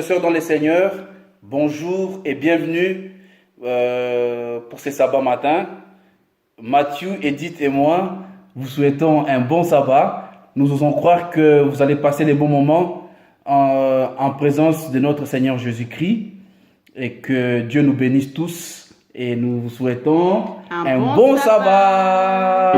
sœurs dans les Seigneurs, bonjour et bienvenue pour ce sabbat matin. Mathieu, Edith et moi vous souhaitons un bon sabbat. Nous osons croire que vous allez passer des bons moments en présence de notre Seigneur Jésus-Christ et que Dieu nous bénisse tous et nous vous souhaitons un bon sabbat.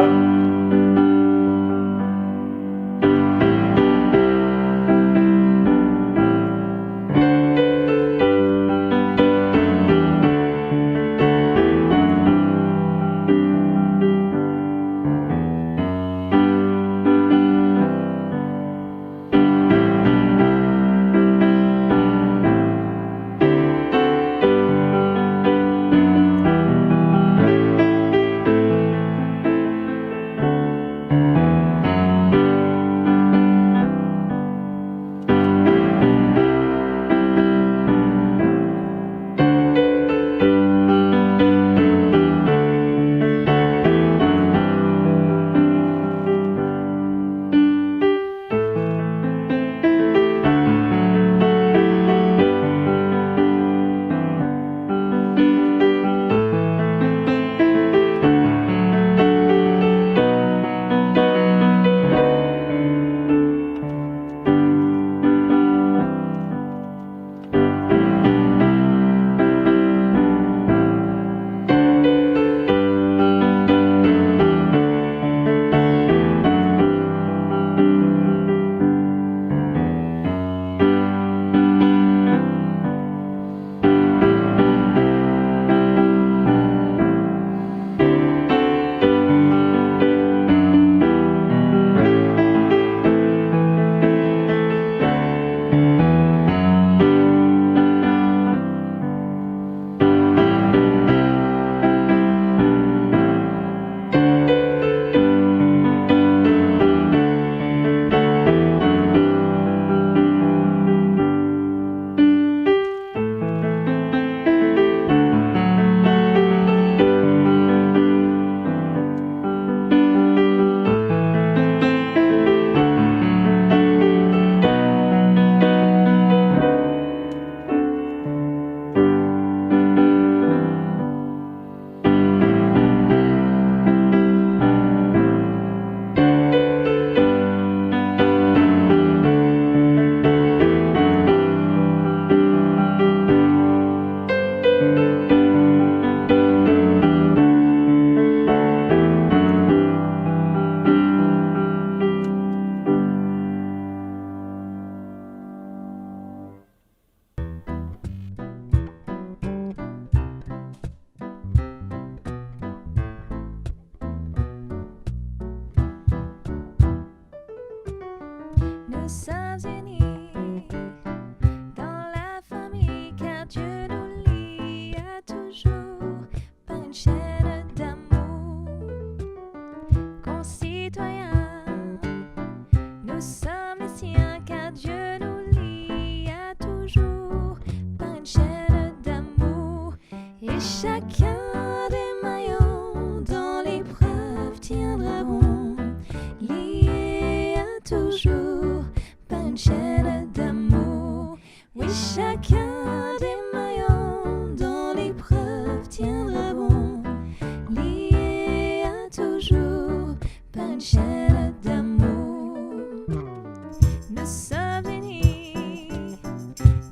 Nous sommes unis dans la famille car Dieu nous lie à toujours par une chaîne d'amour. Concitoyens, nous sommes les siens car Dieu nous lie à toujours par une chaîne d'amour. Et chacun des maillons dans l'épreuve tiendra bon, lié à toujours par une chaîne d'amour. Oui, chacun des maillons dans l'épreuve tiendra bon, lié à toujours par une chaîne d'amour. Nous sommes unis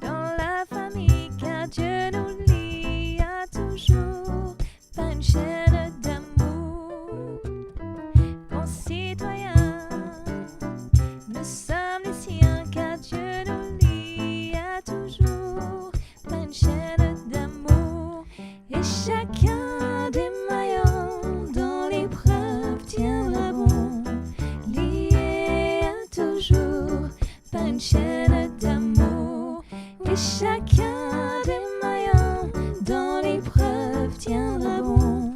dans la famille car Dieu nous lie à toujours par une chaîne d'amour. Concitoyens, nous sommes les siens car Dieu nous lie à toujours par une chaîne d'amour. Et chacun des maillons dans l'épreuve tiendra bon, lié à toujours par une chaîne d'amour. Oui, chacun des maillons dans l'épreuve tiendra bon,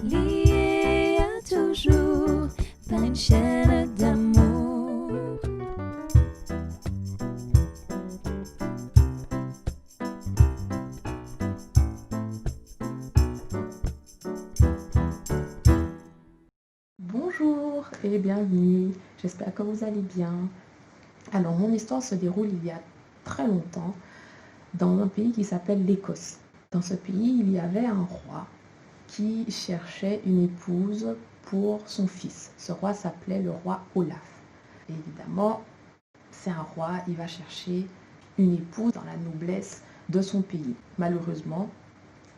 lié à toujours par une chaîne d'amour. Bonjour et bienvenue, j'espère que vous allez bien. Alors mon histoire se déroule il y a très longtemps. dans un pays qui s'appelle l'Écosse. Dans ce pays, il y avait un roi qui cherchait une épouse pour son fils. Ce roi s'appelait le roi Olaf. Et évidemment, c'est un roi, il va chercher une épouse dans la noblesse de son pays. Malheureusement,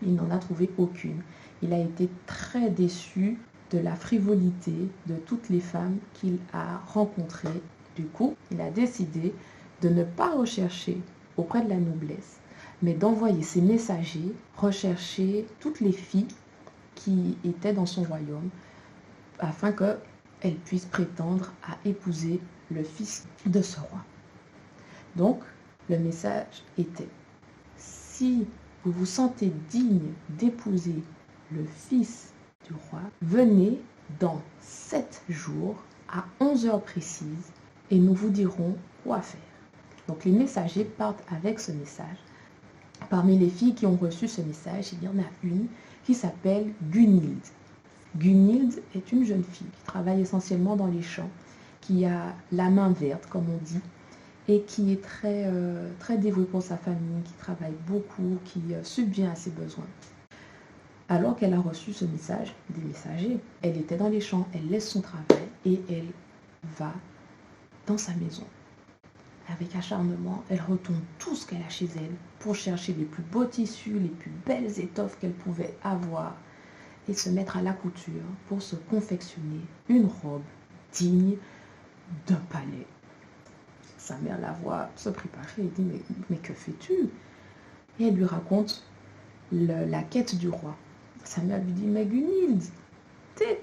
il n'en a trouvé aucune. Il a été très déçu de la frivolité de toutes les femmes qu'il a rencontrées. Du coup, il a décidé de ne pas rechercher auprès de la noblesse, mais d'envoyer ses messagers rechercher toutes les filles qui étaient dans son royaume afin qu'elles puissent prétendre à épouser le fils de ce roi. Donc, le message était: si vous vous sentez digne d'épouser le fils du roi, venez dans 7 jours à 11 heures précises et nous vous dirons quoi faire. Donc les messagers partent avec ce message. Parmi les filles qui ont reçu ce message, il y en a une qui s'appelle Gunhild. Gunhild est une jeune fille qui travaille essentiellement dans les champs, qui a la main verte, comme on dit, et qui est très dévouée pour sa famille, qui travaille beaucoup, qui subvient à ses besoins. Alors qu'elle a reçu ce message des messagers, elle était dans les champs, elle laisse son travail et elle va dans sa maison. Avec acharnement, elle retourne tout ce qu'elle a chez elle pour chercher les plus beaux tissus, les plus belles étoffes qu'elle pouvait avoir et se mettre à la couture pour se confectionner une robe digne d'un palais. Sa mère la voit se préparer et dit mais que fais-tu? Et elle lui raconte la quête du roi. Sa mère lui dit: mais Gunhild, t'es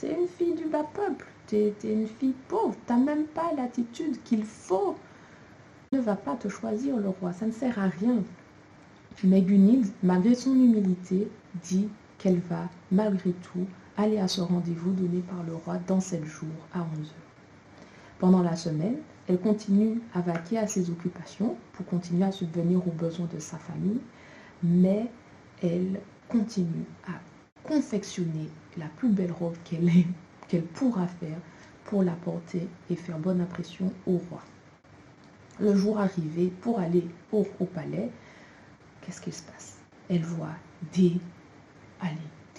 une fille du bas peuple, t'es une fille pauvre, t'as même pas l'attitude qu'il faut. Ne va pas te choisir le roi, ça ne sert à rien. Mais Gunhild, malgré son humilité, dit qu'elle va malgré tout aller à ce rendez-vous donné par le roi dans 7 jours à 11 heures. Pendant la semaine, elle continue à vaquer à ses occupations pour continuer à subvenir aux besoins de sa famille, mais elle continue à confectionner la plus belle robe qu'elle pourra faire pour la porter et faire bonne impression au roi. Le jour arrivé, pour aller au palais, qu'est-ce qui se passe? Elle voit des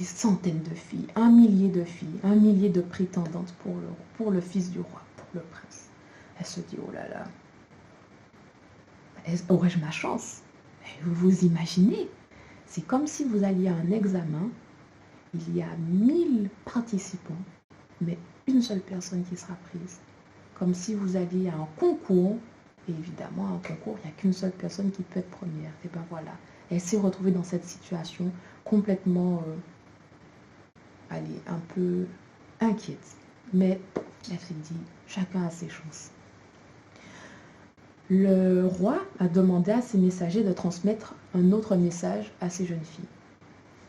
centaines de filles, 1 millier de filles, 1 millier de prétendantes pour le fils du roi, pour le prince. Elle se dit: oh là là, aurais-je ma chance? Vous vous imaginez? C'est comme si vous alliez à un examen, il y a 1000 participants, mais une seule personne qui sera prise. Comme si vous alliez à un concours, et évidemment, à un concours, il n'y a qu'une seule personne qui peut être première. Et ben voilà, elle s'est retrouvée dans cette situation complètement, un peu inquiète. Mais elle s'est dit: chacun a ses chances. Le roi a demandé à ses messagers de transmettre un autre message à ces jeunes filles.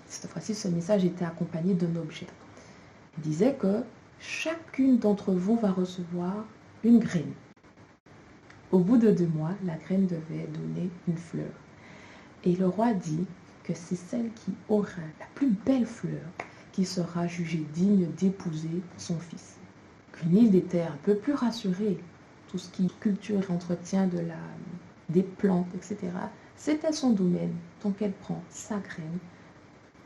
Cette fois-ci, ce message était accompagné d'un objet. Il disait que chacune d'entre vous va recevoir une graine. Au bout de 2 mois, la graine devait donner une fleur. Et le roi dit que c'est celle qui aura la plus belle fleur qui sera jugée digne d'épouser son fils. Gunhild était un peu plus rassurée. Tout ce qui est culture et entretien des plantes, etc. C'était son domaine. Donc elle prend sa graine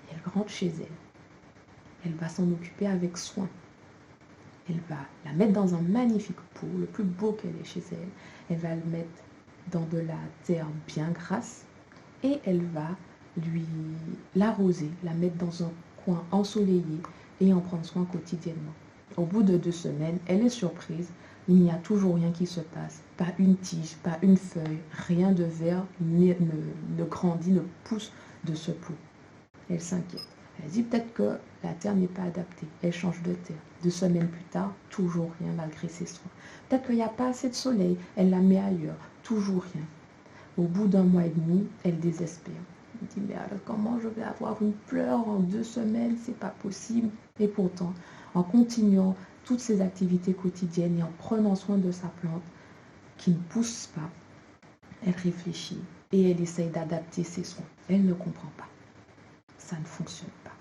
et elle rentre chez elle. Elle va s'en occuper avec soin. Elle va la mettre dans un magnifique pot, le plus beau qu'elle ait chez elle. Elle va le mettre dans de la terre bien grasse et elle va l'arroser, la mettre dans un coin ensoleillé et en prendre soin quotidiennement. Au bout de 2 semaines, elle est surprise. Il n'y a toujours rien qui se passe. Pas une tige, pas une feuille, rien de vert ne grandit, ne pousse de ce pot. Elle s'inquiète. Elle dit peut-être que la terre n'est pas adaptée. Elle change de terre. 2 semaines plus tard, toujours rien malgré ses soins. Peut-être qu'il n'y a pas assez de soleil. Elle la met ailleurs. Toujours rien. Au bout d'1 mois et demi, elle désespère. Elle dit mais alors comment je vais avoir une fleur en 2 semaines? C'est pas possible. Et pourtant, en continuant toutes ses activités quotidiennes et en prenant soin de sa plante qui ne pousse pas, elle réfléchit et elle essaye d'adapter ses soins. Elle ne comprend pas. Ça ne fonctionne pas.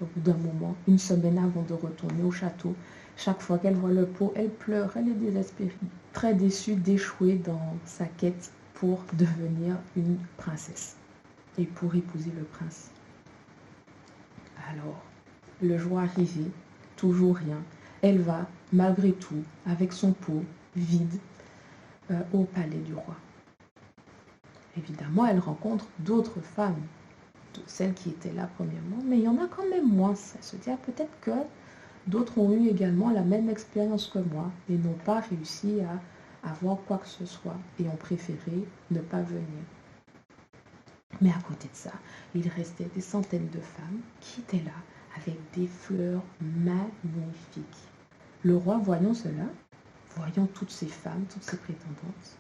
Au bout d'un moment, 1 semaine avant de retourner au château, chaque fois qu'elle voit le pot, elle pleure, elle est désespérée, très déçue d'échouer dans sa quête pour devenir une princesse et pour épouser le prince. Alors, le jour arrivé, toujours rien. Elle va, malgré tout, avec son pot vide, au palais du roi. Évidemment, elle rencontre d'autres femmes, celles qui étaient là premièrement, mais il y en a quand même moins. Elle se dit, ah, peut-être que d'autres ont eu également la même expérience que moi et n'ont pas réussi à avoir quoi que ce soit et ont préféré ne pas venir. Mais à côté de ça, il restait des centaines de femmes qui étaient là avec des fleurs magnifiques. Le roi, voyant cela, voyant toutes ces femmes, toutes ces prétendantes,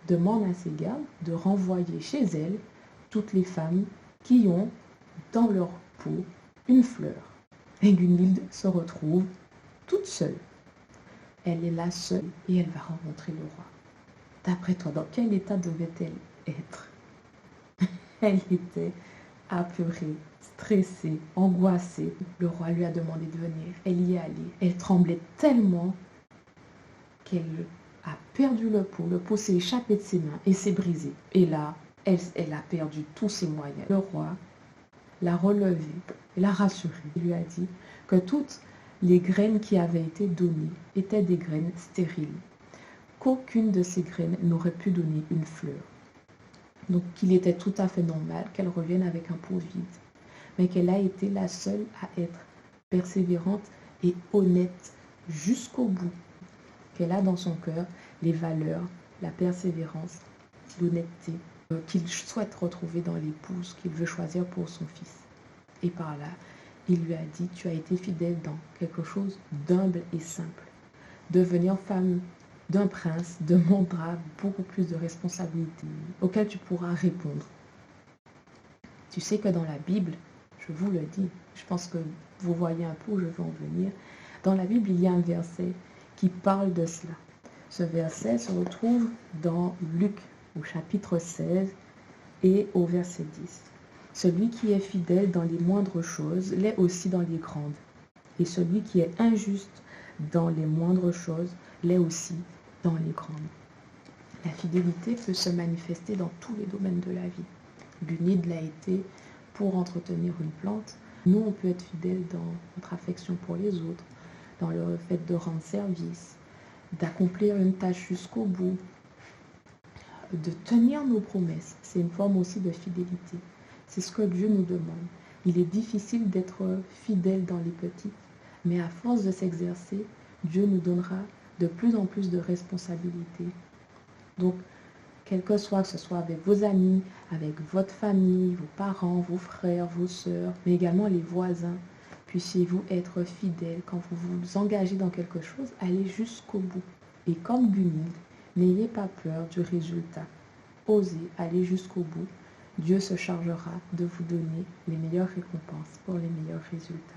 demande à ses gardes de renvoyer chez elles toutes les femmes qui ont dans leur peau une fleur. Et Gunhild se retrouve toute seule. Elle est la seule et elle va rencontrer le roi. D'après toi, dans quel état devait-elle être? Elle était apeurée, stressée, angoissée. Le roi lui a demandé de venir. Elle y est allée. Elle tremblait tellement qu'elle a perdu le pot. Le pot s'est échappé de ses mains et s'est brisé. Et là, elle a perdu tous ses moyens. Le roi l'a relevée, l'a rassurée. Il lui a dit que toutes les graines qui avaient été données étaient des graines stériles. Qu'aucune de ces graines n'aurait pu donner une fleur. Donc qu'il était tout à fait normal qu'elle revienne avec un pot vide. Mais qu'elle a été la seule à être persévérante et honnête jusqu'au bout. Qu'elle a dans son cœur les valeurs, la persévérance, l'honnêteté qu'il souhaite retrouver dans l'épouse qu'il veut choisir pour son fils. Et par là, il lui a dit, tu as été fidèle dans quelque chose d'humble et simple. Devenir femme d'un prince demandera beaucoup plus de responsabilités auxquelles tu pourras répondre. Tu sais que dans la Bible, je vous le dis, je pense que vous voyez un peu où je veux en venir, dans la Bible, il y a un verset qui parle de cela. Ce verset se retrouve dans Luc, au chapitre 16 et au verset 10. Celui qui est fidèle dans les moindres choses l'est aussi dans les grandes. Et celui qui est injuste dans les moindres choses l'est aussi dans les grandes. La fidélité peut se manifester dans tous les domaines de la vie. Gunhild l'a été pour entretenir une plante. Nous, on peut être fidèle dans notre affection pour les autres, dans le fait de rendre service, d'accomplir une tâche jusqu'au bout, de tenir nos promesses. C'est une forme aussi de fidélité. C'est ce que Dieu nous demande. Il est difficile d'être fidèle dans les petites, mais à force de s'exercer, Dieu nous donnera de plus en plus de responsabilités. Donc, quel que ce soit avec vos amis, avec votre famille, vos parents, vos frères, vos sœurs, mais également les voisins, puissiez-vous être fidèles quand vous vous engagez dans quelque chose, allez jusqu'au bout. Et comme Gunhild, n'ayez pas peur du résultat. Osez aller jusqu'au bout. Dieu se chargera de vous donner les meilleures récompenses pour les meilleurs résultats.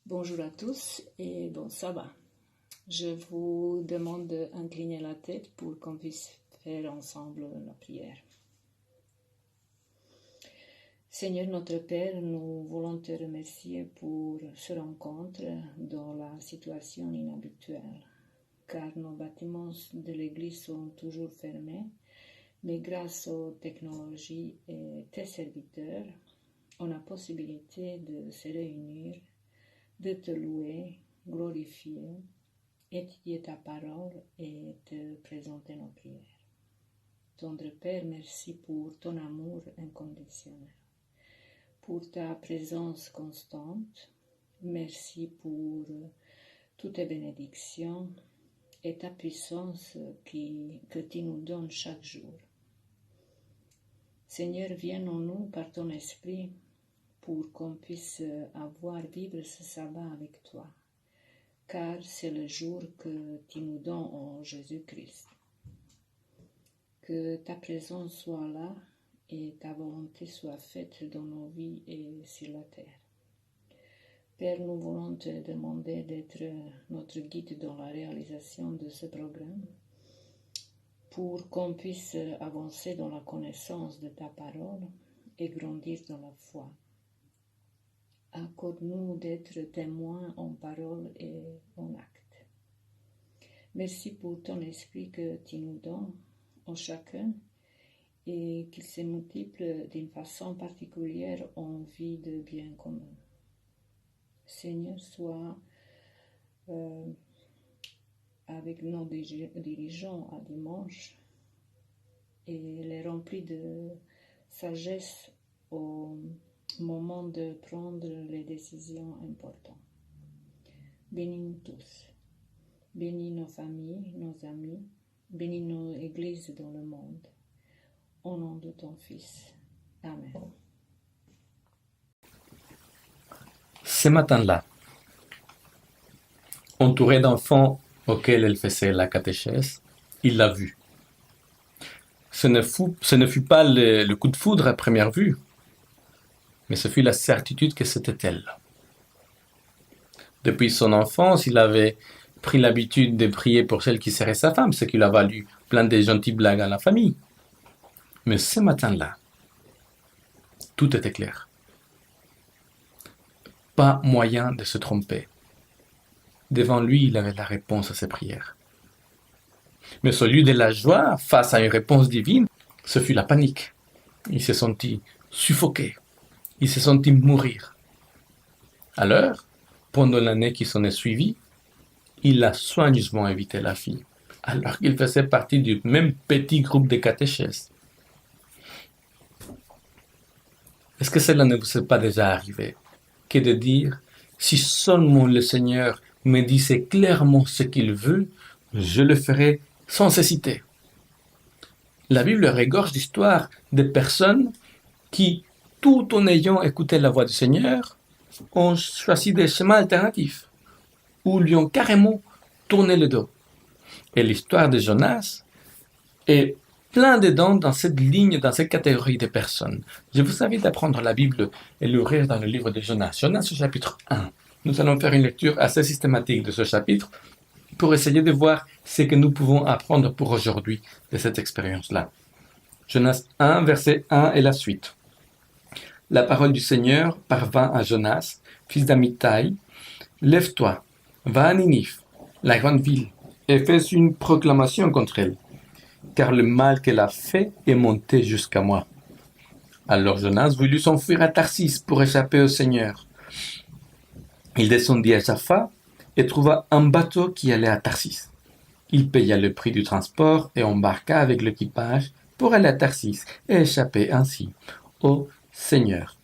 Bonjour à tous et bon sabbat. Je vous demande d'incliner la tête pour qu'on puisse faire ensemble la prière. Seigneur notre Père, nous voulons te remercier pour ce rencontre dans la situation inhabituelle, car nos bâtiments de l'Église sont toujours fermés, mais grâce aux technologies et tes serviteurs, on a possibilité de se réunir, de te louer, glorifier, étudier ta parole et te présenter nos prières. Tendre Père, merci pour ton amour inconditionnel, pour ta présence constante. Merci pour toutes tes bénédictions et ta puissance que tu nous donnes chaque jour. Seigneur, viens en nous par ton esprit pour qu'on puisse vivre ce sabbat avec toi, car c'est le jour que tu nous donnes en Jésus-Christ. Que ta présence soit là et ta volonté soit faite dans nos vies et sur la terre. Père, nous voulons te demander d'être notre guide dans la réalisation de ce programme pour qu'on puisse avancer dans la connaissance de ta parole et grandir dans la foi. Accorde-nous d'être témoins en parole et en acte. Merci pour ton esprit que tu nous donnes en chacun et qu'il se multiplie d'une façon particulière en vie de bien commun. Seigneur, sois avec nos dirigeants à dimanche et les remplis de sagesse au moment de prendre les décisions importantes. Bénis-nous tous. Bénis nos familles, nos amis. Bénis nos églises dans le monde. Au nom de ton Fils. Amen. Ce matin-là, entouré d'enfants auxquels elle faisait la catéchèse, il l'a vue. Ce ne fut pas le coup de foudre à première vue, mais ce fut la certitude que c'était elle. Depuis son enfance, il avait pris l'habitude de prier pour celle qui serait sa femme, ce qui lui a valu plein de gentilles blagues à la famille. Mais ce matin-là, tout était clair. Pas moyen de se tromper. Devant lui, il avait la réponse à ses prières. Mais au lieu de la joie face à une réponse divine, ce fut la panique. Il s'est senti suffoqué. Il s'est senti mourir. Alors, pendant l'année qui s'en est suivie, il a soigneusement évité la fille, alors qu'il faisait partie du même petit groupe de catéchèses. Est-ce que cela ne vous est pas déjà arrivé que de dire, si seulement le Seigneur me disait clairement ce qu'il veut, je le ferai sans hésiter. La Bible regorge d'histoires de personnes qui, tout en ayant écouté la voix du Seigneur, ont choisi des chemins alternatifs, ou lui ont carrément tourné le dos. Et l'histoire de Jonas est plein dedans dans cette ligne, dans cette catégorie de personnes. Je vous invite à prendre la Bible et l'ouvrir dans le livre de Jonas. Jonas au chapitre 1. Nous allons faire une lecture assez systématique de ce chapitre pour essayer de voir ce que nous pouvons apprendre pour aujourd'hui de cette expérience-là. Jonas 1, verset 1 et la suite. La parole du Seigneur parvint à Jonas, fils d'Amittai. Lève-toi, va à Ninive, la grande ville, et fais une proclamation contre elle, car le mal qu'elle a fait est monté jusqu'à moi. Alors Jonas voulut s'enfuir à Tarsis pour échapper au Seigneur. Il descendit à Jaffa et trouva un bateau qui allait à Tarsis. Il paya le prix du transport et embarqua avec l'équipage pour aller à Tarsis et échapper ainsi au Seigneur.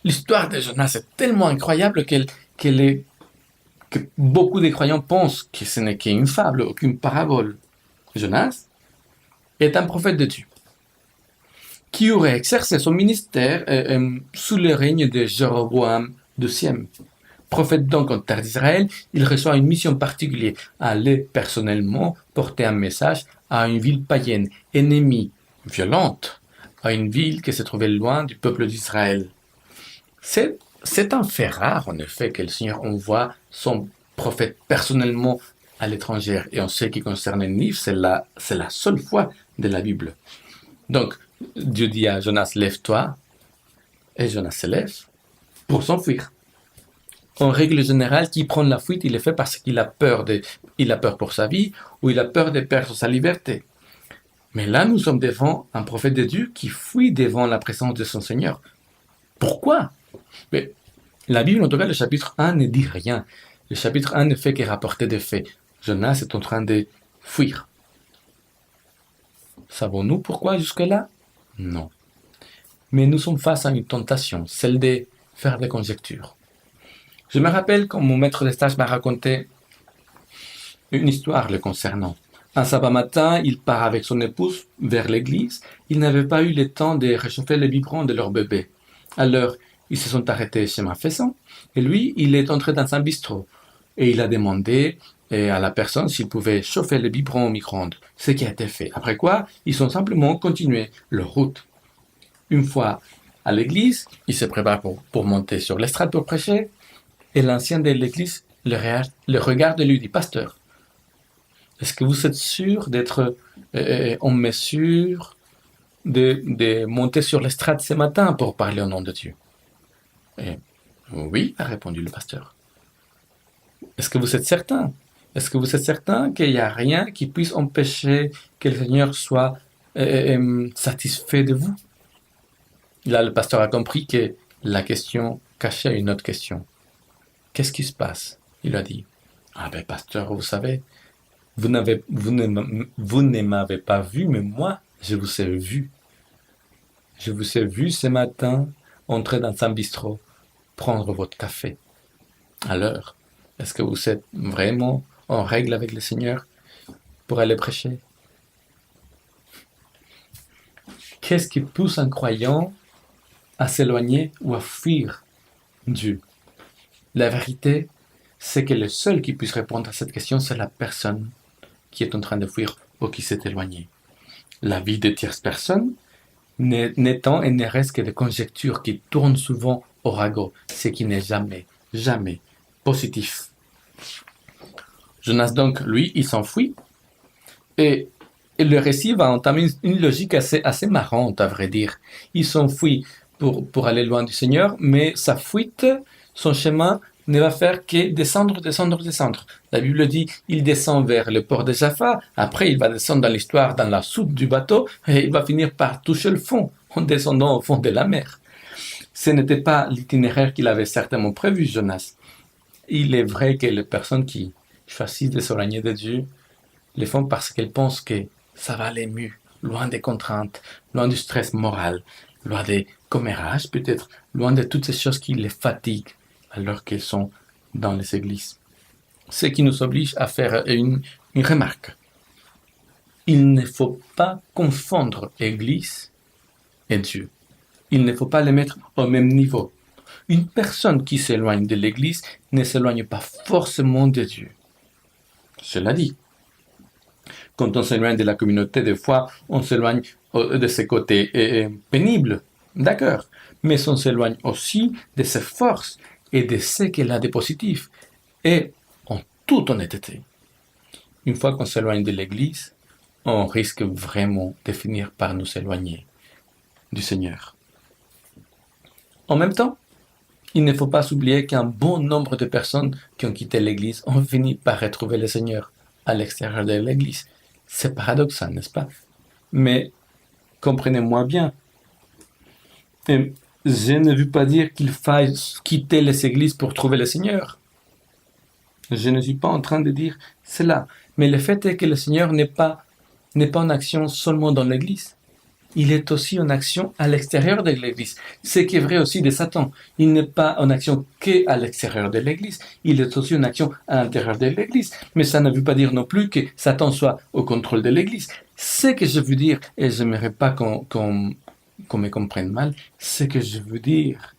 L'histoire de Jonas est tellement incroyable que beaucoup de croyants pensent que ce n'est qu'une fable ou qu'une parabole. Jonas est un prophète de Dieu qui aurait exercé son ministère sous le règne de Jéroboam II. Prophète donc en terre d'Israël, il reçoit une mission particulière, aller personnellement porter un message à une ville païenne, ennemie, violente, à une ville qui se trouvait loin du peuple d'Israël. C'est un fait rare, en effet, que le Seigneur envoie son prophète personnellement à l'étranger. Et en ce qui concerne Ninive, c'est la seule fois de la Bible. Donc, Dieu dit à Jonas, lève-toi, et Jonas se lève pour s'enfuir. En règle générale, qui prend la fuite, il le fait parce qu'il a peur pour sa vie, ou il a peur de perdre sa liberté. Mais là, nous sommes devant un prophète de Dieu qui fuit devant la présence de son Seigneur. Pourquoi? Mais la Bible, en tout cas, le chapitre 1 ne dit rien. Le chapitre 1 ne fait que rapporter des faits. Jonas est en train de fuir. Savons-nous pourquoi jusque-là? Non. Mais nous sommes face à une tentation, celle de faire des conjectures. Je me rappelle quand mon maître de stage m'a raconté une histoire le concernant. Un sabbat matin, il part avec son épouse vers l'église. Ils n'avaient pas eu le temps de réchauffer les biberons de leur bébé. Alors, ils se sont arrêtés chemin faisant. Et lui, il est entré dans un bistrot. Et il a demandé à la personne s'il pouvait chauffer les biberons au micro-ondes. Ce qui a été fait. Après quoi, ils ont simplement continué leur route. Une fois à l'église, il se prépare pour monter sur l'estrade pour prêcher. Et l'ancien de l'église le regarde et lui dit, pasteur, est-ce que vous êtes sûr d'être en mesure de monter sur l'estrade ce matin pour parler au nom de Dieu? Et, oui, a répondu le pasteur. Est-ce que vous êtes certain? Est-ce que vous êtes certain qu'il n'y a rien qui puisse empêcher que le Seigneur soit satisfait de vous? Là, le pasteur a compris que la question cachait une autre question. Qu'est-ce qui se passe? Il a dit, ah ben pasteur, vous savez, vous ne m'avez pas vu, mais moi, je vous ai vu. Je vous ai vu ce matin entrer dans un bistrot, prendre votre café. Alors, est-ce que vous êtes vraiment en règle avec le Seigneur pour aller prêcher? Qu'est-ce qui pousse un croyant à s'éloigner ou à fuir Dieu? La vérité, c'est que le seul qui puisse répondre à cette question, c'est la personne qui est en train de fuir ou qui s'est éloignée. La vie de tierces personnes n'étant et ne reste que des conjectures qui tournent souvent au ragot, ce qui n'est jamais positif. Jonas donc, lui, il s'enfuit et le récit va entamer une logique assez marrante, à vrai dire. Il s'enfuit pour aller loin du Seigneur, mais sa fuite, son chemin, ne va faire que descendre. La Bible dit, il descend vers le port de Jaffa, après il va descendre dans l'histoire, dans la soute du bateau, et il va finir par toucher le fond, en descendant au fond de la mer. Ce n'était pas l'itinéraire qu'il avait certainement prévu, Jonas. Il est vrai que les personnes qui choisissent de s'éloigner de Dieu le font parce qu'elles pensent que ça va aller mieux, loin des contraintes, loin du stress moral, loin des commérages peut-être, loin de toutes ces choses qui les fatiguent alors qu'ils sont dans les églises. Ce qui nous oblige à faire une remarque. Il ne faut pas confondre Église et Dieu. Il ne faut pas les mettre au même niveau. Une personne qui s'éloigne de l'Église ne s'éloigne pas forcément de Dieu. Cela dit, quand on s'éloigne de la communauté, des fois, on s'éloigne de ses côtés pénibles, d'accord, mais on s'éloigne aussi de ses forces et de ce qu'elle a de positif, et en toute honnêteté. Une fois qu'on s'éloigne de l'Église, on risque vraiment de finir par nous éloigner du Seigneur. En même temps, il ne faut pas oublier qu'un bon nombre de personnes qui ont quitté l'Église ont fini par retrouver le Seigneur à l'extérieur de l'Église. C'est paradoxal, n'est-ce pas? Mais comprenez-moi bien. Je ne veux pas dire qu'il faille quitter les églises pour trouver le Seigneur. Je ne suis pas en train de dire cela. Mais le fait est que le Seigneur n'est pas en action seulement dans l'église. Il est aussi en action à l'extérieur de l'église. Ce qui est vrai aussi de Satan. Il n'est pas en action qu'à l'extérieur de l'église. Il est aussi en action à l'intérieur de l'église. Mais ça ne veut pas dire non plus que Satan soit au contrôle de l'église. Ce que je veux dire, et je n'aimerais pas qu'on me comprenne mal, ce que je veux dire,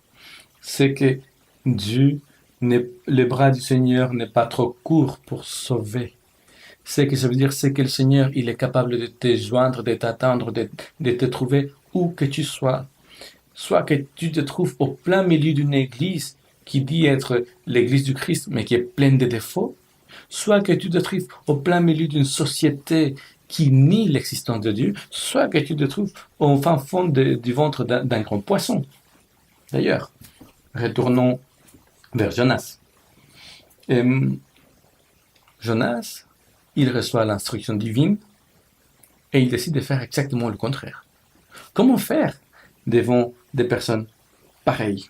c'est que le bras du Seigneur n'est pas trop court pour sauver. Ce que je veux dire, c'est que le Seigneur, il est capable de te joindre, de t'attendre, de te trouver où que tu sois. Soit que tu te trouves au plein milieu d'une église qui dit être l'Église du Christ, mais qui est pleine de défauts, soit que tu te trouves au plein milieu d'une société qui nie l'existence de Dieu, soit que tu te trouves au fin fond du ventre d'un grand poisson. D'ailleurs, retournons vers Jonas. Jonas, il reçoit l'instruction divine et il décide de faire exactement le contraire. Comment faire devant des personnes pareilles?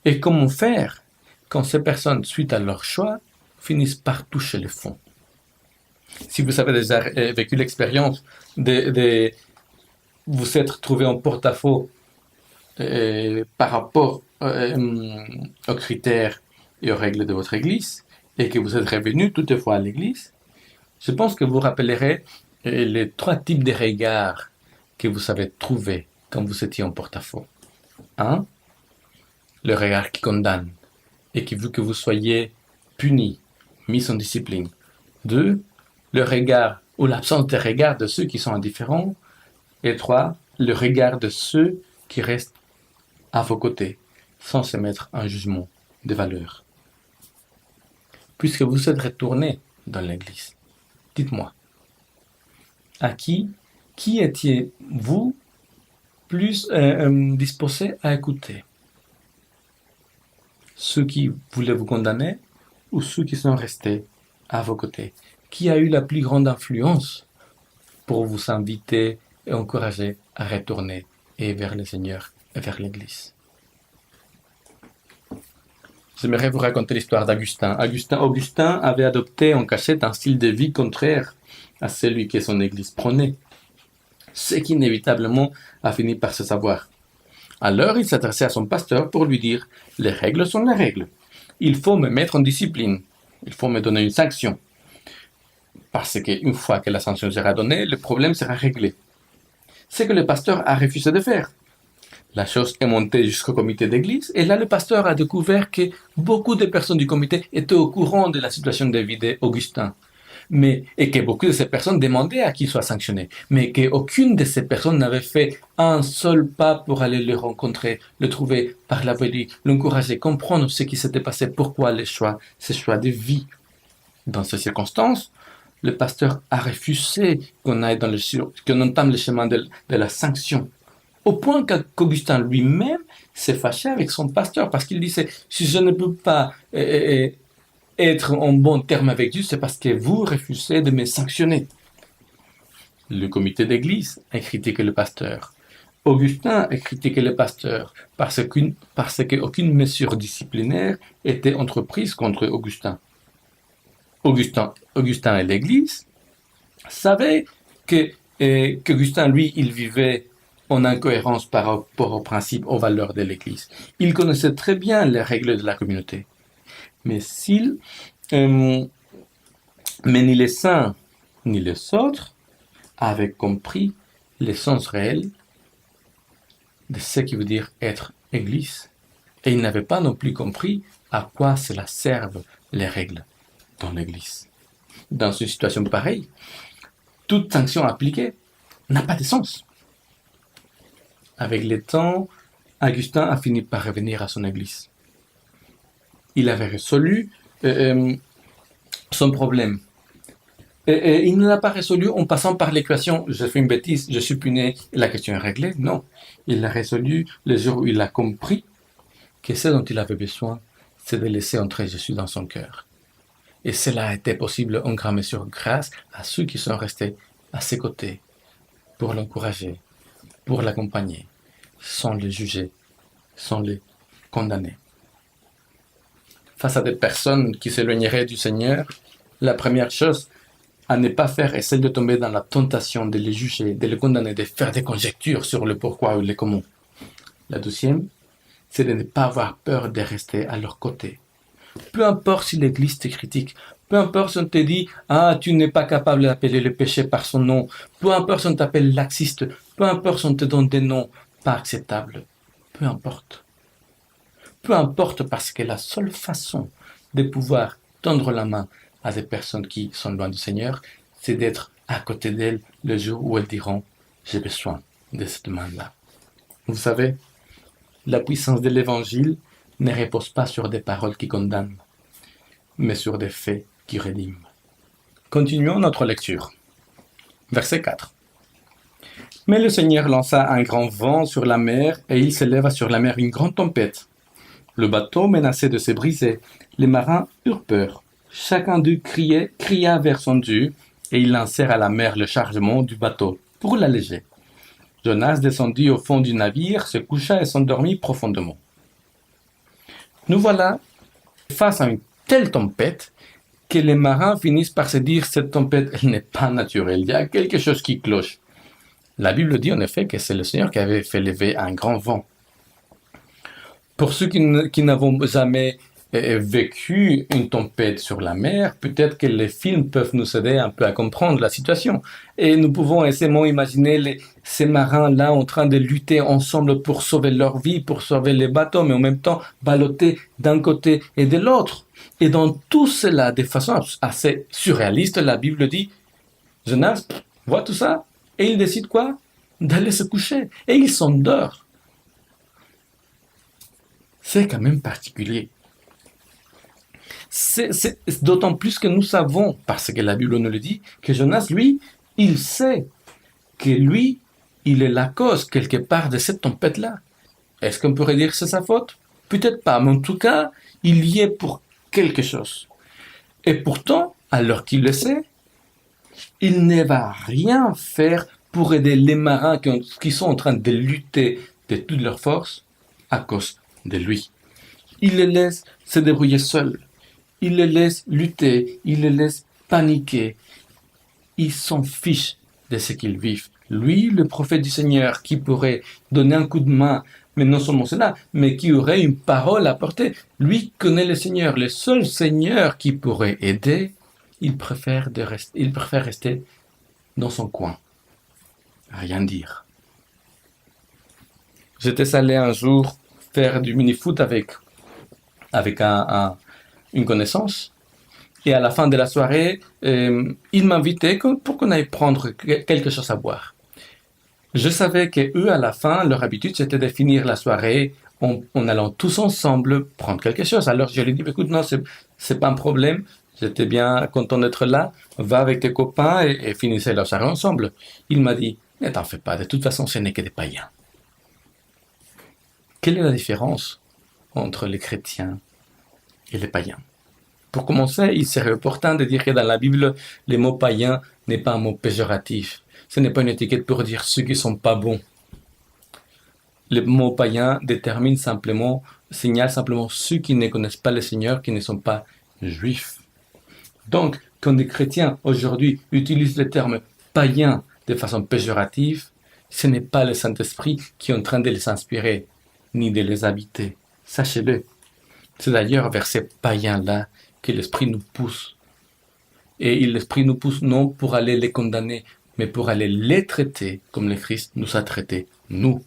Et comment faire quand ces personnes, suite à leur choix, finissent par toucher le fond? Si vous avez déjà vécu l'expérience de vous être trouvé en porte-à-faux par rapport aux critères et aux règles de votre église, et que vous êtes revenu toutefois à l'église, je pense que vous rappellerez les 3 types de regards que vous avez trouvés quand vous étiez en porte-à-faux. 1. Le regard qui condamne et qui veut que vous soyez puni, mis en discipline. 2. Le regard ou l'absence de regard de ceux qui sont indifférents. Et 3. Le regard de ceux qui restent à vos côtés, sans se mettre en jugement de valeur. Puisque vous êtes retourné dans l'église, dites-moi, à qui étiez-vous plus disposé à écouter? Ceux qui voulaient vous condamner ou ceux qui sont restés à vos côtés? Qui a eu la plus grande influence pour vous inviter et encourager à retourner et vers le Seigneur et vers l'Église? J'aimerais vous raconter l'histoire d'Augustin. Augustin avait adopté en cachette un style de vie contraire à celui que son Église prônait, ce qui inévitablement a fini par se savoir. Alors il s'adressait à son pasteur pour lui dire « Les règles sont les règles. Il faut me mettre en discipline. Il faut me donner une sanction. Parce qu'une fois que la sanction sera donnée, le problème sera réglé. » Ce que le pasteur a refusé de faire. La chose est montée jusqu'au comité d'église et là le pasteur a découvert que beaucoup de personnes du comité étaient au courant de la situation de vie d'Augustin. Et que beaucoup de ces personnes demandaient à qu'il soit sanctionné, mais qu'aucune de ces personnes n'avait fait un seul pas pour aller le rencontrer, le trouver, parler avec lui, l'encourager, comprendre ce qui s'était passé, pourquoi ces choix de vie. Dans ces circonstances, le pasteur a refusé qu'on entame le chemin de la sanction, au point qu'Augustin lui-même s'est fâché avec son pasteur parce qu'il disait « Si je ne peux pas être en bon terme avec Dieu, c'est parce que vous refusez de me sanctionner. » Le comité d'église a critiqué le pasteur. Augustin a critiqué le pasteur parce qu'aucune mesure disciplinaire était entreprise contre Augustin. Augustin et l'église savaient qu'Augustin, lui, il vivait en incohérence par rapport aux principes, aux valeurs de l'église. Il connaissait très bien les règles de la communauté. Mais ni les uns ni les autres avaient compris l'essence réelle de ce qui veut dire être Église. Et ils n'avaient pas non plus compris à quoi cela servent les règles dans l'Église. Dans une situation pareille, toute sanction appliquée n'a pas de sens. Avec le temps, Augustin a fini par revenir à son Église. Il avait résolu son problème. Et il ne l'a pas résolu en passant par l'équation « je fais une bêtise, je suis puni, la question est réglée ». Non, il l'a résolu le jour où il a compris que ce dont il avait besoin, c'est de laisser entrer Jésus dans son cœur. Et cela a été possible en grande mesure grâce à ceux qui sont restés à ses côtés pour l'encourager, pour l'accompagner, sans le juger, sans le condamner. Face à des personnes qui s'éloigneraient du Seigneur, la première chose à ne pas faire est celle de tomber dans la tentation de les juger, de les condamner, de faire des conjectures sur le pourquoi ou le comment. La deuxième, c'est de ne pas avoir peur de rester à leur côté. Peu importe si l'Église te critique, peu importe si on te dit « Ah, tu n'es pas capable d'appeler le péché par son nom », peu importe si on t'appelle laxiste, peu importe si on te donne des noms pas acceptables, peu importe. Peu importe parce que la seule façon de pouvoir tendre la main à des personnes qui sont loin du Seigneur, c'est d'être à côté d'elles le jour où elles diront « J'ai besoin de cette main-là ». Vous savez, la puissance de l'Évangile ne repose pas sur des paroles qui condamnent, mais sur des faits qui rédiment. Continuons notre lecture. Verset 4. Mais le Seigneur lança un grand vent sur la mer, et il s'éleva sur la mer une grande tempête. Le bateau menaçait de se briser. Les marins eurent peur. Chacun d'eux cria vers son Dieu, et ils lancèrent à la mer le chargement du bateau pour l'alléger. Jonas descendit au fond du navire, se coucha et s'endormit profondément. Nous voilà face à une telle tempête que les marins finissent par se dire cette tempête, elle n'est pas naturelle, il y a quelque chose qui cloche. La Bible dit en effet que c'est le Seigneur qui avait fait lever un grand vent. Pour ceux qui n'avons jamais vécu une tempête sur la mer, peut-être que les films peuvent nous aider un peu à comprendre la situation. Et nous pouvons aisément imaginer ces marins-là en train de lutter ensemble pour sauver leur vie, pour sauver les bateaux, mais en même temps balloter d'un côté et de l'autre. Et dans tout cela, de façon assez surréaliste, la Bible dit, Jonas voit tout ça, et il décide quoi? D'aller se coucher. Et il s'endort. C'est quand même particulier. C'est d'autant plus que nous savons, parce que la Bible nous le dit, que Jonas, lui, il sait que lui, il est la cause quelque part de cette tempête-là. Est-ce qu'on pourrait dire que c'est sa faute? Peut-être pas, mais en tout cas, il y est pour quelque chose. Et pourtant, alors qu'il le sait, il ne va rien faire pour aider les marins qui sont en train de lutter de toutes leurs forces à cause de lui. Il les laisse se débrouiller seuls. Il les laisse lutter, il les laisse paniquer. Il s'en fiche de ce qu'ils vivent. Lui, le prophète du Seigneur, qui pourrait donner un coup de main, mais non seulement cela, mais qui aurait une parole à porter, lui connaît le Seigneur, le seul Seigneur qui pourrait aider, il préfère rester dans son coin, rien dire. J'étais allé un jour faire du mini-foot avec une connaissance. Et à la fin de la soirée, il m'invitait pour qu'on aille prendre quelque chose à boire. Je savais que eux, à la fin, leur habitude, c'était de finir la soirée en allant tous ensemble prendre quelque chose. Alors je lui ai dit, écoute, non, c'est pas un problème. J'étais bien content d'être là. Va avec tes copains et finissez la soirée ensemble. Il m'a dit, ne t'en fais pas. De toute façon, ce n'est que des païens. Quelle est la différence entre les chrétiens et les païens? Pour commencer, il serait opportun de dire que dans la Bible, le mot païen n'est pas un mot péjoratif. Ce n'est pas une étiquette pour dire ceux qui sont pas bons. Le mot païen signale simplement ceux qui ne connaissent pas le Seigneur, qui ne sont pas juifs. Donc, quand des chrétiens aujourd'hui utilisent le terme païen de façon péjorative, ce n'est pas le Saint-Esprit qui est en train de les inspirer, ni de les habiter. Sachez-le. C'est d'ailleurs vers ces païens-là que l'Esprit nous pousse. Et l'Esprit nous pousse non pour aller les condamner, mais pour aller les traiter comme le Christ nous a traités, nous,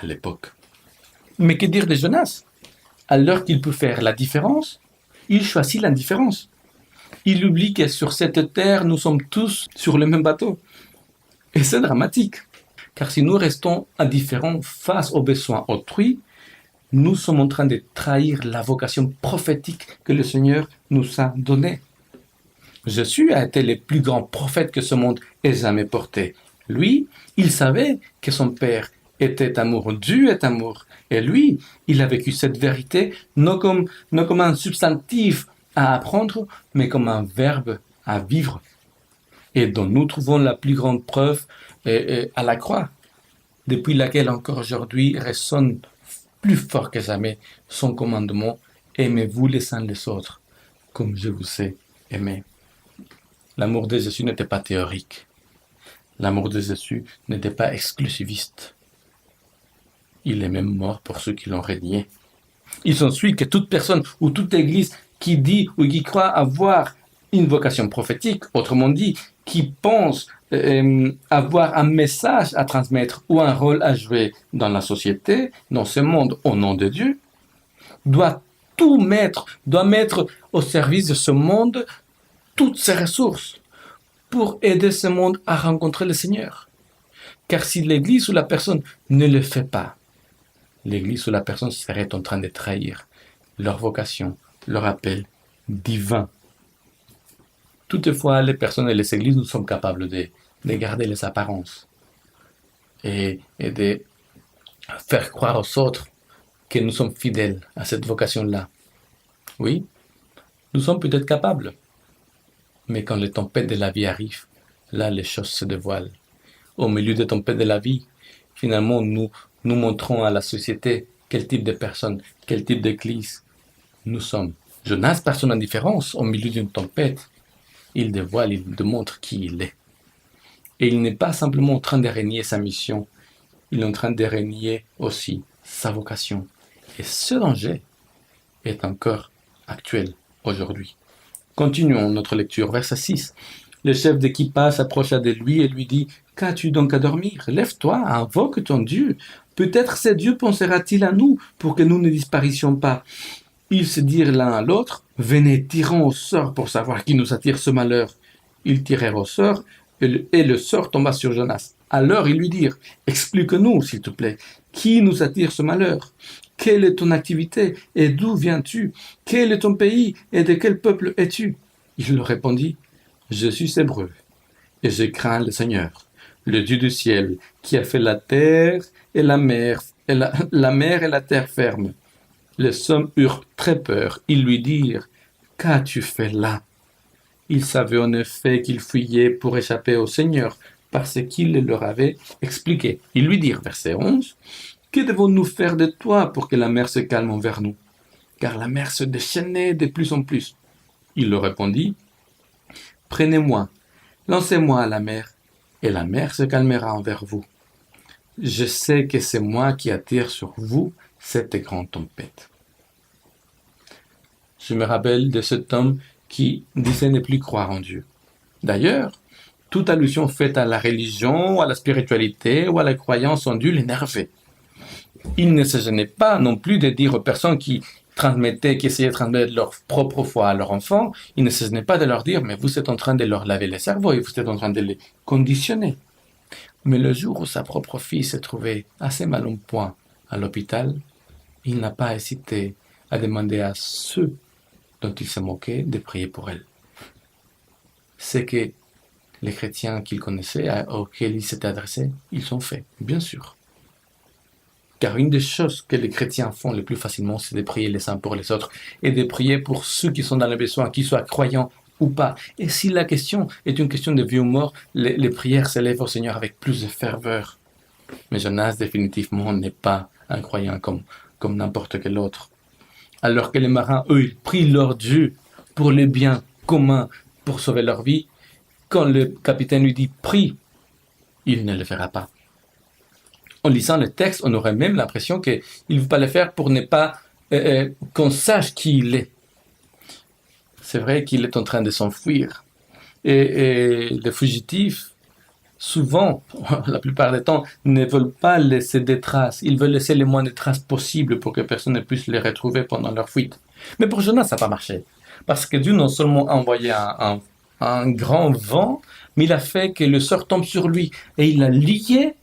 à l'époque. Mais que dire de Jonas? Alors qu'il peut faire la différence, il choisit l'indifférence. Il oublie que sur cette terre, nous sommes tous sur le même bateau. Et c'est dramatique, car si nous restons indifférents face aux besoins autrui, nous sommes en train de trahir la vocation prophétique que le Seigneur nous a donnée. Jésus a été le plus grand prophète que ce monde ait jamais porté. Lui, il savait que son Père était amour, Dieu est amour. Et lui, il a vécu cette vérité non comme un substantif à apprendre, mais comme un verbe à vivre. Et dont nous trouvons la plus grande preuve à la croix, depuis laquelle encore aujourd'hui résonne plus fort que jamais son commandement, aimez-vous les uns les autres, comme je vous ai aimé. L'amour de Jésus n'était pas théorique. L'amour de Jésus n'était pas exclusiviste. Il est même mort pour ceux qui l'ont renié. Il s'ensuit que toute personne ou toute église qui dit ou qui croit avoir une vocation prophétique, autrement dit, qui pense avoir un message à transmettre ou un rôle à jouer dans la société, dans ce monde au nom de Dieu, doit mettre au service de ce monde toutes ses ressources pour aider ce monde à rencontrer le Seigneur. Car si l'Église ou la personne ne le fait pas, l'Église ou la personne serait en train de trahir leur vocation, leur appel divin. Toutefois, les personnes et les églises, nous sommes capables de garder les apparences et de faire croire aux autres que nous sommes fidèles à cette vocation-là. Oui, nous sommes peut-être capables, mais quand les tempêtes de la vie arrivent, là les choses se dévoilent. Au milieu des tempêtes de la vie, finalement, nous montrons à la société quel type de personne, quel type d'église nous sommes. Jonas, personne en différence, au milieu d'une tempête, il dévoile, il démontre qui il est. Et il n'est pas simplement en train de régner sa mission, il est en train de régner aussi sa vocation. Et ce danger est encore actuel aujourd'hui. Continuons notre lecture, verset 6. Le chef d'équipage s'approcha de lui et lui dit « Qu'as-tu donc à dormir? Lève-toi, invoque ton Dieu. Peut-être ce Dieu pensera-t-il à nous pour que nous ne disparissions pas. » Ils se dirent l'un à l'autre « Venez, tirons au sort pour savoir qui nous attire ce malheur. » Ils tirèrent au sort et le sort tomba sur Jonas. Alors ils lui dirent « Explique-nous, s'il te plaît, qui nous attire ce malheur? Quelle est ton activité et d'où viens-tu? Quel est ton pays et de quel peuple es-tu? » Il leur répondit « Je suis hébreu et je crains le Seigneur, le Dieu du ciel, qui a fait la terre et la mer et la terre ferme. » Les hommes eurent très peur. Ils lui dirent « Qu'as-tu fait là ?» Ils savaient en effet qu'ils fuyaient pour échapper au Seigneur, parce qu'il leur avait expliqué. Ils lui dirent, verset 11, « Que devons-nous faire de toi pour que la mer se calme envers nous? Car la mer se déchaînait de plus en plus. » Il leur répondit, « Prenez-moi, lancez-moi à la mer, et la mer se calmera envers vous. Je sais que c'est moi qui attire sur vous cette grande tempête. » Je me rappelle de cet homme qui disait ne plus croire en Dieu. D'ailleurs, toute allusion faite à la religion, à la spiritualité ou à la croyance en Dieu l'énervait. Il ne se gênait pas non plus de dire aux personnes qui essayaient de transmettre leur propre foi à leurs enfants, il ne se gênait pas de leur dire « mais vous êtes en train de leur laver le cerveau et vous êtes en train de les conditionner ». Mais le jour où sa propre fille se trouvait assez mal en point à l'hôpital, il n'a pas hésité à demander à ceux dont il se moquait de prier pour elle. C'est que les chrétiens qu'il connaissait, auxquels il s'était adressé, ils ont fait, bien sûr. Car une des choses que les chrétiens font le plus facilement, c'est de prier les uns pour les autres et de prier pour ceux qui sont dans le besoin, qu'ils soient croyants ou pas. Et si la question est une question de vie ou mort, les prières s'élèvent au Seigneur avec plus de ferveur. Mais Jonas, définitivement, n'est pas un croyant comme n'importe quel autre. Alors que les marins, eux, ils prient leur Dieu pour le bien commun, pour sauver leur vie, quand le capitaine lui dit « prie », il ne le fera pas. En lisant le texte, on aurait même l'impression qu'il ne veut pas le faire pour ne pas qu'on sache qui il est. C'est vrai qu'il est en train de s'enfuir. Et les fugitifs, souvent, la plupart du temps, ne veulent pas laisser des traces. Ils veulent laisser le moins de traces possible pour que personne ne puisse les retrouver pendant leur fuite. Mais pour Jonas, ça n'a pas marché. Parce que Dieu non seulement a envoyé un grand vent, mais il a fait que le sort tombe sur lui. Et il l'a lié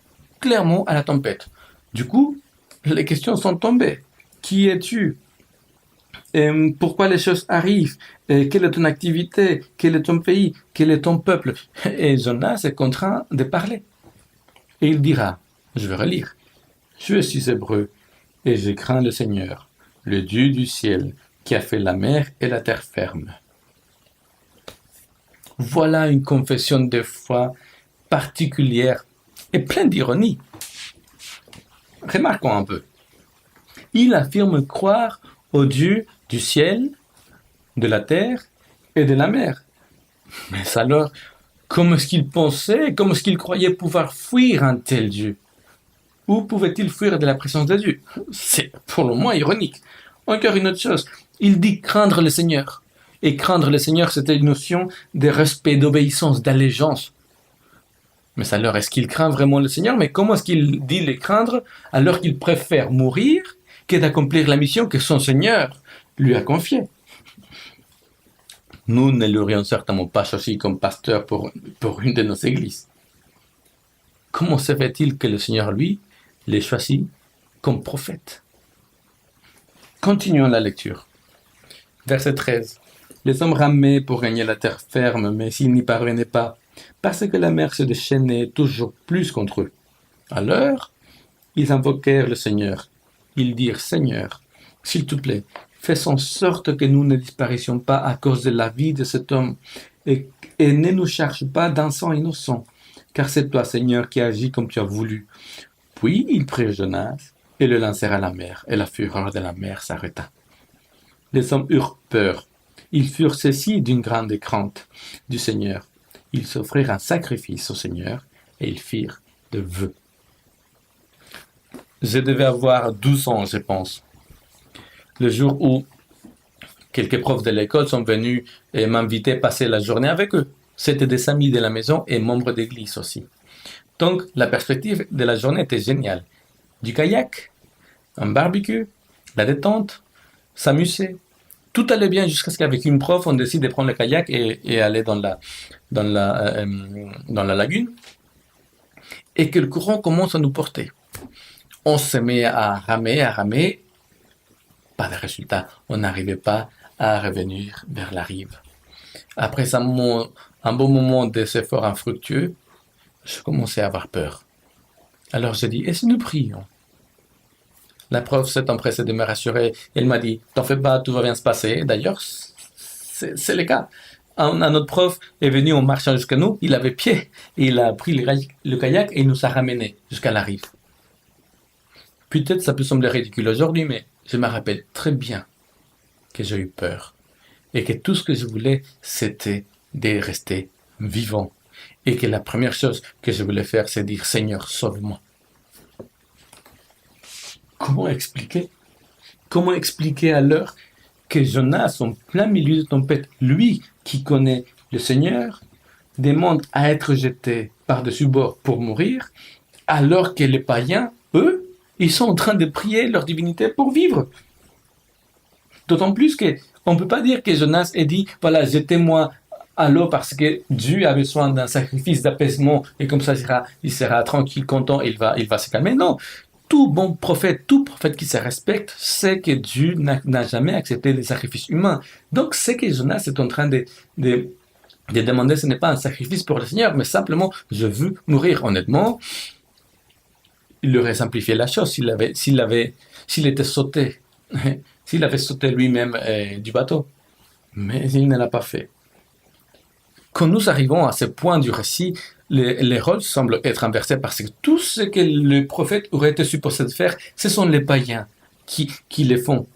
clairement à la tempête. Du coup, les questions sont tombées. Qui es-tu? Pourquoi les choses arrivent? Quelle est ton activité? Quel est ton pays? Quel est ton peuple? Et Jonas est contraint de parler. Et il dira, je vais relire, je suis hébreu et je crains le Seigneur, le Dieu du ciel, qui a fait la mer et la terre ferme. Voilà une confession de foi particulière et pleine d'ironie. Remarquons un peu. Il affirme croire au Dieu du ciel, de la terre et de la mer. Mais alors, comment est-ce qu'il pensait, comment est-ce qu'il croyait pouvoir fuir un tel Dieu? Où pouvait-il fuir de la présence de Dieu? C'est pour le moins ironique. Encore une autre chose, il dit craindre le Seigneur. Et craindre le Seigneur, c'était une notion de respect, d'obéissance, d'allégeance. Mais alors, est-ce qu'il craint vraiment le Seigneur? Mais comment est-ce qu'il dit les craindre alors qu'il préfère mourir que d'accomplir la mission que son Seigneur lui a confiée? Nous ne l'aurions certainement pas choisi comme pasteur pour une de nos églises. Comment se fait-il que le Seigneur, lui, l'ait choisi comme prophète? Continuons la lecture. Verset 13. Les hommes ramaient pour gagner la terre ferme, mais s'ils n'y parvenaient pas, parce que la mer se déchaînait toujours plus contre eux. Alors, ils invoquèrent le Seigneur. Ils dirent, Seigneur, s'il te plaît, fais en sorte que nous ne disparissions pas à cause de la vie de cet homme, et ne nous charge pas d'un sang innocent, car c'est toi, Seigneur, qui agis comme tu as voulu. Puis ils prirent Jonas et le lancèrent à la mer, et la fureur de la mer s'arrêta. Les hommes eurent peur. Ils furent saisis d'une grande crainte du Seigneur. Ils s'offrirent un sacrifice au Seigneur, et ils firent de vœux. Je devais avoir 12 ans, je pense. Le jour où quelques profs de l'école sont venus et m'inviter à passer la journée avec eux. C'était des amis de la maison et membres d'église aussi. Donc, la perspective de la journée était géniale. Du kayak, un barbecue, la détente, s'amuser. Tout allait bien jusqu'à ce qu'avec une prof, on décide de prendre le kayak et aller dans la lagune. Et que le courant commence à nous porter. On se met à ramer. Pas de résultat. On n'arrivait pas à revenir vers la rive. Après un bon moment des efforts infructueux, je commençais à avoir peur. Alors j'ai dit, et si nous prions? La prof s'est empressée de me rassurer. Elle m'a dit, t'en fais pas, tout va bien se passer. D'ailleurs, c'est le cas. Un autre prof est venu en marchant jusqu'à nous, il avait pied, et il a pris le kayak et il nous a ramenés jusqu'à la rive. Peut-être ça peut sembler ridicule aujourd'hui, mais je me rappelle très bien que j'ai eu peur et que tout ce que je voulais, c'était de rester vivant et que la première chose que je voulais faire, c'est dire Seigneur, sauve-moi. Comment expliquer alors que Jonas, en plein milieu de tempête, lui qui connaît le Seigneur, demande à être jeté par-dessus bord pour mourir, alors que les païens, eux, ils sont en train de prier leur divinité pour vivre. D'autant plus qu'on ne peut pas dire que Jonas ait dit, voilà, jetez-moi à l'eau parce que Dieu a besoin d'un sacrifice d'apaisement et comme ça il sera tranquille, content, et il va se calmer. Non, tout prophète qui se respecte sait que Dieu n'a jamais accepté les sacrifices humains. Donc, ce que Jonas est en train de demander, ce n'est pas un sacrifice pour le Seigneur, mais simplement, je veux mourir. Honnêtement, il aurait simplifié la chose s'il était sauté, s'il avait sauté lui-même du bateau. Mais il ne l'a pas fait. Quand nous arrivons à ce point du récit, les rôles semblent être inversés parce que tout ce que le prophète aurait été supposé de faire, ce sont les païens qui le font.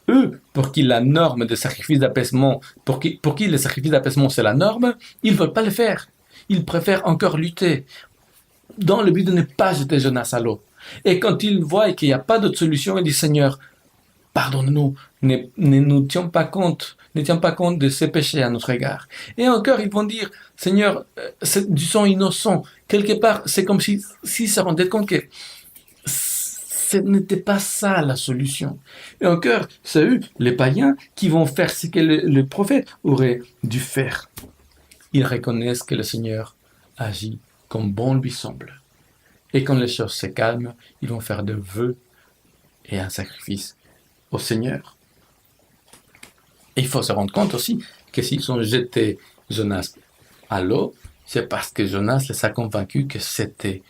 Eux, pour qui la norme de sacrifice d'apaisement, pour qui le sacrifice d'apaisement c'est la norme, ils ne veulent pas le faire. Ils préfèrent encore lutter dans le but de ne pas jeter Jonas à l'eau. Et quand ils voient qu'il n'y a pas d'autre solution, ils disent Seigneur, pardonne-nous, ne nous tiens pas compte de ces péchés à notre égard. Et encore, ils vont dire, Seigneur, c'est du sang innocent. Quelque part, c'est comme si se rendaient compte que ce n'était pas ça la solution. Et encore, c'est eux, les païens, qui vont faire ce que le prophète aurait dû faire. Ils reconnaissent que le Seigneur agit comme bon lui semble. Et quand les choses se calment, ils vont faire des vœux et un sacrifice au Seigneur. Et il faut se rendre compte aussi que s'ils ont jeté Jonas à l'eau, c'est parce que Jonas les a convaincus que c'était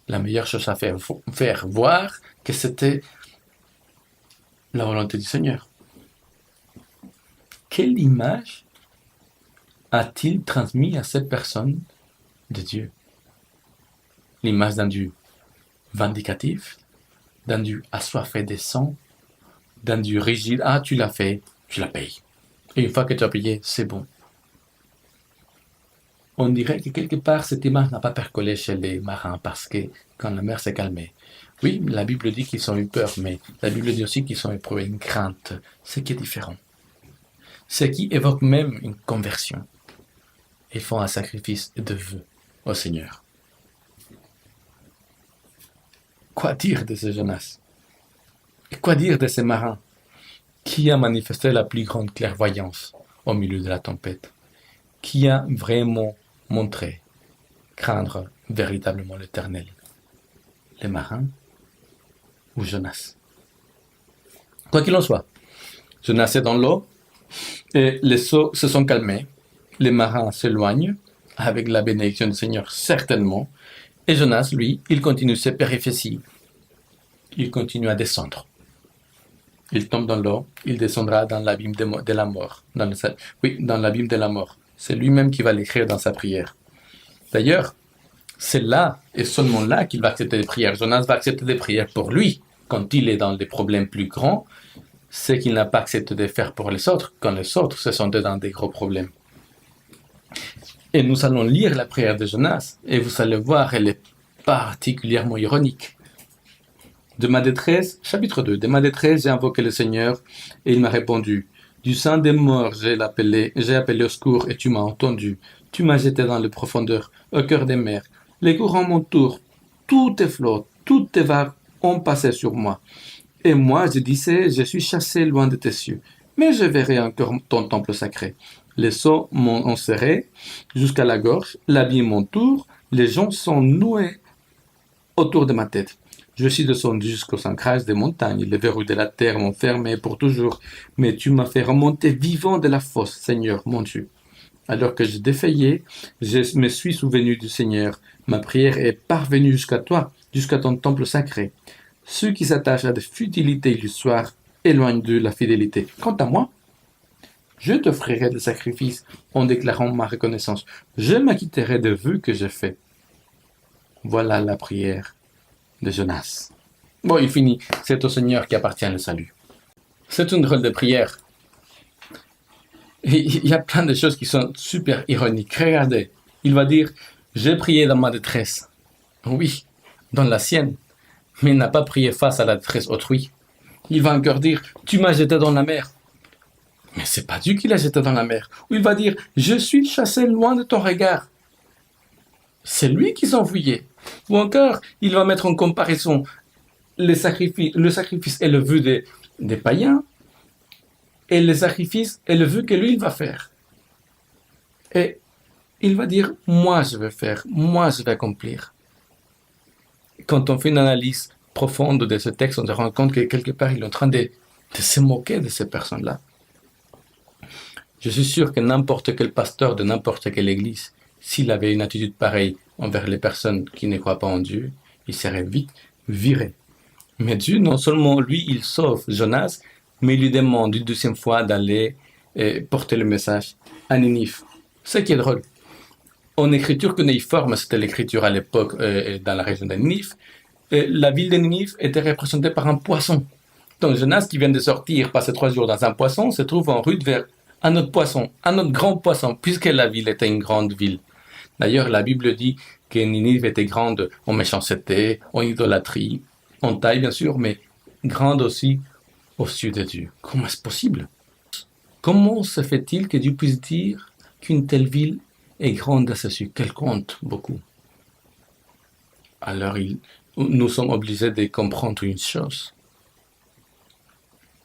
la meilleure chose à faire voir que c'était la volonté du Seigneur. Quelle image a-t-il transmis à cette personne de Dieu? L'image d'un Dieu vindicatif, d'un Dieu assoiffé de sang, d'un Dieu rigide. Ah, tu l'as fait, je la paye. Et une fois que tu as payé, c'est bon. On dirait que quelque part, cette image n'a pas percolé chez les marins parce que quand la mer s'est calmée, oui, la Bible dit qu'ils ont eu peur, mais la Bible dit aussi qu'ils ont éprouvé une crainte, ce qui est différent. Ce qui évoque même une conversion. Ils font un sacrifice de vœux au Seigneur. Quoi dire de ce Jonas? Et quoi dire de ces marins? Qui a manifesté la plus grande clairvoyance au milieu de la tempête? Qui a vraiment montré craindre véritablement l'Éternel? Les marins ou Jonas? Quoi qu'il en soit, Jonas est dans l'eau et les eaux se sont calmées. Les marins s'éloignent, avec la bénédiction du Seigneur certainement. Et Jonas, lui, il continue ses péripéties. Il continue à descendre. Il tombe dans l'eau, il descendra dans l'abîme de la mort. Dans l'abîme de la mort. C'est lui-même qui va l'écrire dans sa prière. D'ailleurs, c'est là et seulement là qu'il va accepter des prières. Jonas va accepter des prières pour lui quand il est dans des problèmes plus grands. C'est qu'il n'a pas accepté de faire pour les autres quand les autres se sont dans des gros problèmes. Et nous allons lire la prière de Jonas et vous allez voir, elle est particulièrement ironique. De ma détresse, chapitre 2, de ma détresse, j'ai invoqué le Seigneur et il m'a répondu. Du sein des morts, j'ai appelé au secours et tu m'as entendu. Tu m'as jeté dans les profondeurs, au cœur des mers. Les courants m'entourent, toutes tes flots, toutes tes vagues ont passé sur moi. Et moi, je disais, je suis chassé loin de tes cieux, mais je verrai encore ton temple sacré. Les eaux m'ont enserré jusqu'à la gorge, l'abîme m'entoure, les gens sont noués autour de ma tête. Je suis descendu jusqu'aux ancrages des montagnes, les verrous de la terre m'ont fermé pour toujours, mais tu m'as fait remonter vivant de la fosse, Seigneur, mon Dieu. Alors que je défaillais, je me suis souvenu du Seigneur. Ma prière est parvenue jusqu'à toi, jusqu'à ton temple sacré. Ceux qui s'attachent à des futilités illusoires éloignent d'eux la fidélité. Quant à moi, je t'offrirai des sacrifices en déclarant ma reconnaissance. Je m'acquitterai des vœux que j'ai faits. Voilà la prière de Jonas. Bon, il finit. C'est au Seigneur qui appartient le salut. C'est une drôle de prière. Et il y a plein de choses qui sont super ironiques. Regardez, il va dire, j'ai prié dans ma détresse. Oui, dans la sienne. Mais il n'a pas prié face à la détresse autrui. Il va encore dire, tu m'as jeté dans la mer. Mais c'est pas Dieu qui l'a jeté dans la mer. Ou il va dire, je suis chassé loin de ton regard. C'est lui qui s'est envoyé. Ou encore, il va mettre en comparaison le sacrifice et le vœu des païens, et le sacrifice et le vœu que lui, il va faire. Et il va dire, moi je vais faire, moi je vais accomplir. Quand on fait une analyse profonde de ce texte, on se rend compte que quelque part, il est en train de se moquer de ces personnes-là. Je suis sûr que n'importe quel pasteur de n'importe quelle église, s'il avait une attitude pareille envers les personnes qui ne croient pas en Dieu, il serait vite viré. Mais Dieu, non seulement lui, il sauve Jonas, mais il lui demande une deuxième fois d'aller porter le message à Ninive. Ce qui est drôle. En écriture cunéiforme, c'était l'écriture à l'époque dans la région de Ninive, la ville de Ninive était représentée par un poisson. Donc Jonas, qui vient de sortir, passer 3 jours dans un poisson, se trouve en route vers un autre poisson, un autre grand poisson, puisque la ville était une grande ville. D'ailleurs, la Bible dit que Ninive était grande en méchanceté, en idolâtrie, en taille bien sûr, mais grande aussi au sud de Dieu. Comment est-ce possible? Comment se fait-il que Dieu puisse dire qu'une telle ville est grande à ses yeux, qu'elle compte beaucoup? Alors, nous sommes obligés de comprendre une chose.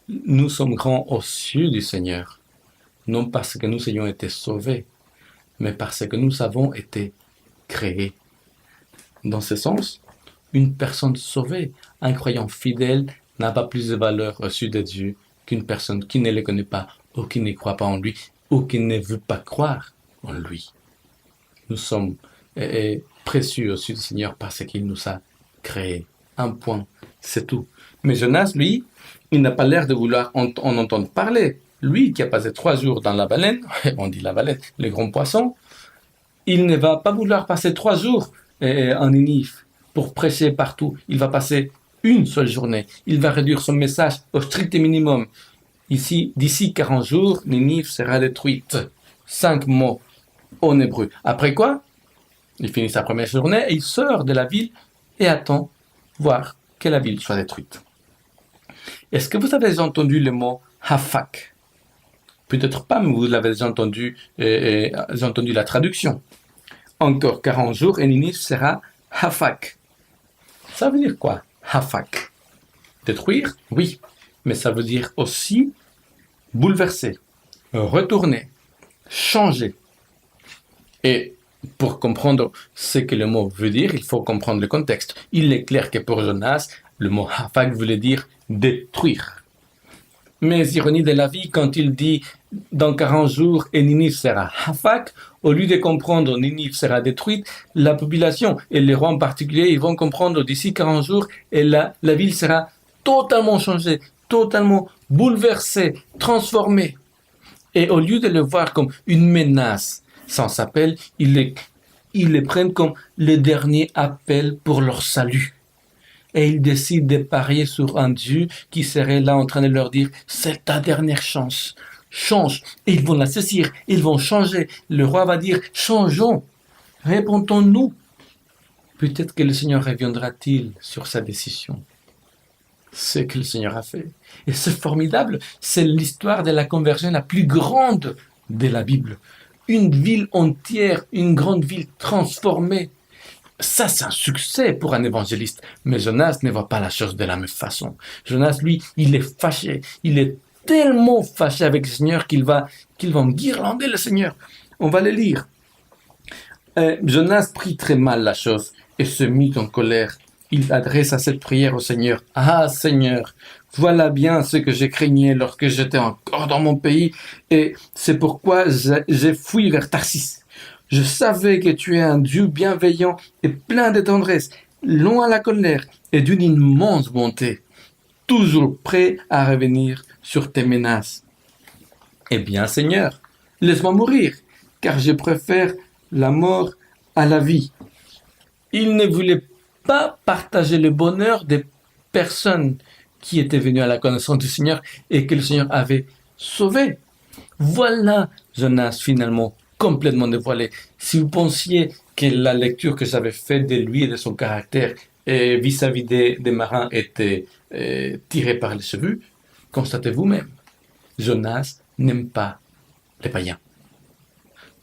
Nous sommes grands aux yeux du Seigneur, non parce que nous ayons été sauvés, mais parce que nous avons été créés. Dans ce sens, une personne sauvée, un croyant fidèle, n'a pas plus de valeur aux yeux de Dieu qu'une personne qui ne le connaît pas, ou qui ne croit pas en lui, ou qui ne veut pas croire en lui. Nous sommes précieux aux yeux du Seigneur parce qu'il nous a créés. Un point, c'est tout. Mais Jonas, lui, il n'a pas l'air de vouloir en entendre parler. Lui qui a passé 3 jours dans la baleine, on dit la baleine, le grand poisson, il ne va pas vouloir passer 3 jours en Ninive pour prêcher partout. Il va passer une seule journée. Il va réduire son message au strict minimum. D'ici 40 jours, Ninive sera détruite. 5 mots en hébreu. Après quoi, il finit sa première journée et il sort de la ville et attend voir que la ville soit détruite. Est-ce que vous avez déjà entendu le mot hafak? Peut-être pas, mais vous l'avez déjà entendu, la traduction. Encore 40 jours et Ninive sera hafak. Ça veut dire quoi, hafak? Détruire? Oui. Mais ça veut dire aussi bouleverser, retourner, changer. Et pour comprendre ce que le mot veut dire, il faut comprendre le contexte. Il est clair que pour Jonas, le mot hafak voulait dire détruire. Mais ironie de la vie, quand il dit dans 40 jours et Ninive sera hafak, au lieu de comprendre Ninive sera détruite, la population et les rois en particulier, ils vont comprendre d'ici 40 jours et la ville sera totalement changée, totalement bouleversée, transformée. Et au lieu de le voir comme une menace sans appel, ils les prennent comme le dernier appel pour leur salut. Et ils décident de parier sur un Dieu qui serait là en train de leur dire « C'est ta dernière chance, change ». Et ils vont la saisir, ils vont changer. Le roi va dire « Changeons, répondons-nous ». Peut-être que le Seigneur reviendra-t-il sur sa décision. Ce que le Seigneur a fait. Et c'est formidable, c'est l'histoire de la conversion la plus grande de la Bible. Une ville entière, une grande ville transformée. Ça, c'est un succès pour un évangéliste. Mais Jonas ne voit pas la chose de la même façon. Jonas, lui, il est fâché. Il est tellement fâché avec le Seigneur qu'il va guirlander le Seigneur. On va le lire. Jonas prit très mal la chose et se mit en colère. Il adressa cette prière au Seigneur. « Ah, Seigneur, voilà bien ce que je craignais lorsque j'étais encore dans mon pays et c'est pourquoi j'ai fui vers Tarsis. Je savais que tu es un Dieu bienveillant et plein de tendresse, long à la colère et d'une immense bonté, toujours prêt à revenir sur tes menaces. Eh bien, Seigneur, laisse-moi mourir, car je préfère la mort à la vie. » Il ne voulait pas partager le bonheur des personnes qui étaient venues à la connaissance du Seigneur et que le Seigneur avait sauvées. Voilà Jonas finalement complètement dévoilé. Si vous pensiez que la lecture que j'avais faite de lui et de son caractère vis-à-vis des marins était tirée par les cheveux, constatez vous-même. Jonas n'aime pas les païens.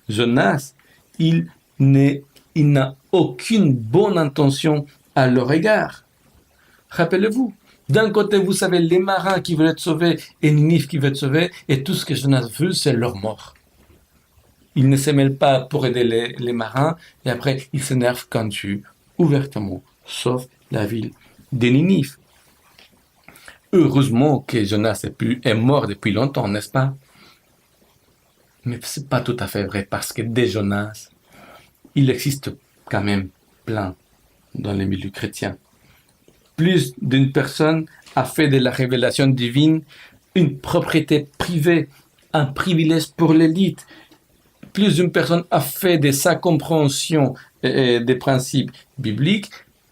Jonas, il n'a aucune bonne intention à leur égard. Rappelez-vous, d'un côté, vous savez, les marins qui veulent être sauvés et Ninive qui veut être sauvée, et tout ce que Jonas veut, c'est leur mort. Il ne se mêle pas pour aider les marins, et après, il s'énerve quand Dieu, ouvertement, sauve la ville de Ninive. Heureusement que Jonas est mort depuis longtemps, n'est-ce pas? Mais ce n'est pas tout à fait vrai, parce que dès Jonas, il existe quand même plein dans les milieux chrétiens. Plus d'une personne a fait de la révélation divine une propriété privée, un privilège pour l'élite. Plus d'une personne a fait de sa compréhension des principes bibliques,